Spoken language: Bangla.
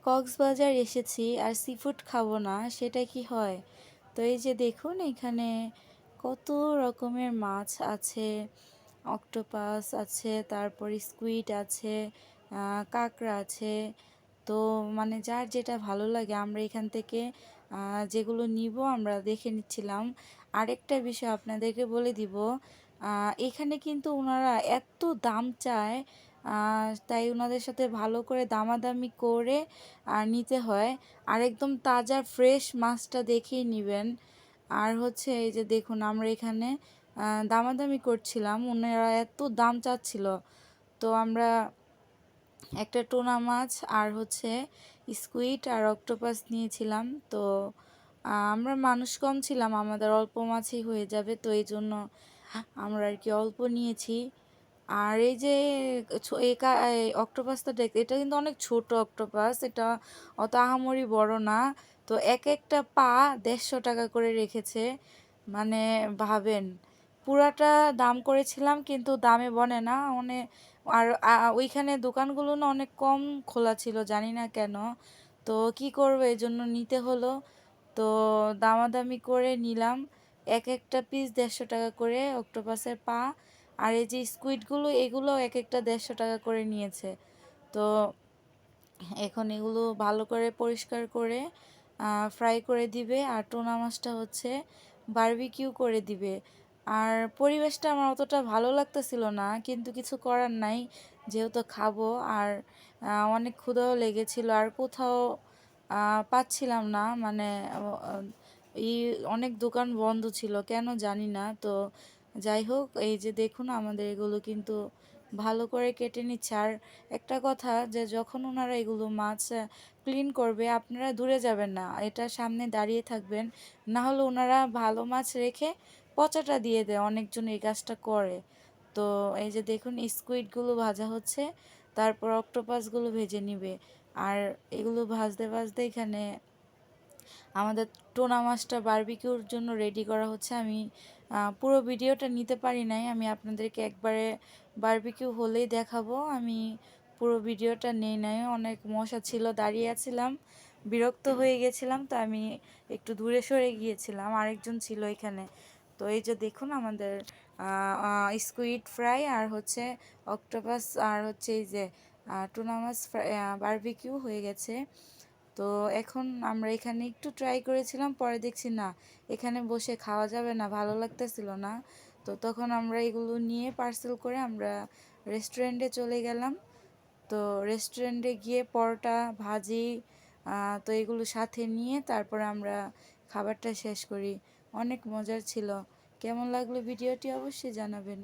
কক্সবাজার এসেছি আর সি ফুড খাবো না সেটা কি হয়? তো এই যে দেখুন এখানে কত রকমের মাছ আছে, অক্টোপাস আছে, তারপর স্কুইড আছে, কাঁকড়া আছে। তো মানে যার যেটা ভালো লাগে আমরা এখান থেকে যেগুলো নিব আমরা দেখে নিচ্ছিলাম। আরেকটা বিষয় আপনাদেরকে বলে দিব, এখানে কিন্তু ওনারা এত দাম চায়, তাই ওনাদের সাথে ভালো করে দামাদামি করে নিতে হয়। আর একদম তাজা ফ্রেশ মাছটা দেখেই নেবেন। আর হচ্ছে এই যে দেখুন আমরা এখানে দামাদামি করছিলাম, ওনারা এত দাম চাচ্ছিল। তো আমরা একটা টোনা মাছ আর হচ্ছে স্কুইড আর অক্টোপাস নিয়েছিলাম। তো আমরা মানুষ কম ছিলাম, আমাদের অল্প মাছই হয়ে যাবে, তো এই জন্য আমরা আর কি অল্প নিয়েছি। আর এই যে এই অক্টোপাসটা এটা কিন্তু অনেক ছোট অক্টোপাস, এটা অত আহামরি বড় না। তো এক একটা পা 150 টাকা করে রেখেছে, মানে ভাবেন। পুরাটা দাম করেছিলাম কিন্তু দামে বনে না অনেক। আর ওইখানে দোকানগুলো না অনেক কম খোলা ছিল, জানি না কেন। তো কি করবো, এই জন্য নিতে হলো। তো দামাদামি করে নিলাম। এক একটা পিস 150 টাকা করে অক্টোপাসের পা। আর এই যে স্কুইডগুলো এগুলো এক একটা 150 টাকা করে নিয়েছে। তো এখন এগুলো ভালো করে পরিষ্কার করে ফ্রাই করে দিবে। আর টোনা মাছটা হচ্ছে বারবিকিউ করে দিবে। আর পরিবেশটা আমার অতটা ভালো লাগতেছিল না, কিন্তু কিছু করার নাই, যেহেতু খাবো। আর অনেক ক্ষুধাও লেগেছিল, আর কোথাও পাচ্ছিলাম না, মানে এই অনেক দোকান বন্ধ ছিল কেন জানি না। তো যাই হোক, এই যে দেখুন আমাদের এগুলো কিন্তু ভালো করে কেটে নিচ্ছে। আর একটা কথা, যে যখন ওনারা এগুলো মাছ ক্লিন করবে আপনারা দূরে যাবেন না, এটা সামনে দাঁড়িয়ে থাকবেন। না হলে ওনারা ভালো মাছ রেখে পচাটা দিয়ে দেয়, অনেকজন এই কাজটা করে। তো এই যে দেখুন স্কুইডগুলো ভাজা হচ্ছে, তারপর অক্টোপাসগুলো ভেজে নিবে। আর এগুলো ভাজতে ভাজতে এখানে আমাদের টোনা মাছটা বারবিকিউর জন্য রেডি করা হচ্ছে। আমি পুরো ভিডিওটা নিতে পারি নাই, আমি আপনাদেরকে একবারে বারবিকিউ হলেই দেখাবো। আমি পুরো ভিডিওটা নেই নাই, অনেক মশা ছিল, দাঁড়িয়ে আছিলাম, বিরক্ত হয়ে গেছিলাম, তো আমি একটু দূরে সরে গিয়েছিলাম, আরেকজন ছিল এখানে। তো এই যে দেখুন আমাদের স্কুইড ফ্রাই আর হচ্ছে অক্টোপাস আর হচ্ছে এই যে টুনা মাছ বারবিকিউ হয়ে গেছে। তো এখন আমরা এখানে একটু ট্রাই করেছিলাম, পরে দেখছি না, এখানে বসে খাওয়া যাবে না, ভালো লাগতেছিল না। তো তখন আমরা এগুলো নিয়ে পার্সেল করে আমরা রেস্টুরেন্টে চলে গেলাম। তো রেস্টুরেন্টে গিয়ে পরোটা ভাজি তো এগুলো সাথে নিয়ে তারপরে আমরা খাবারটা শেষ করি। অনেক মজার ছিল। কেমন লাগলো ভিডিওটি অবশ্যই জানাবেন।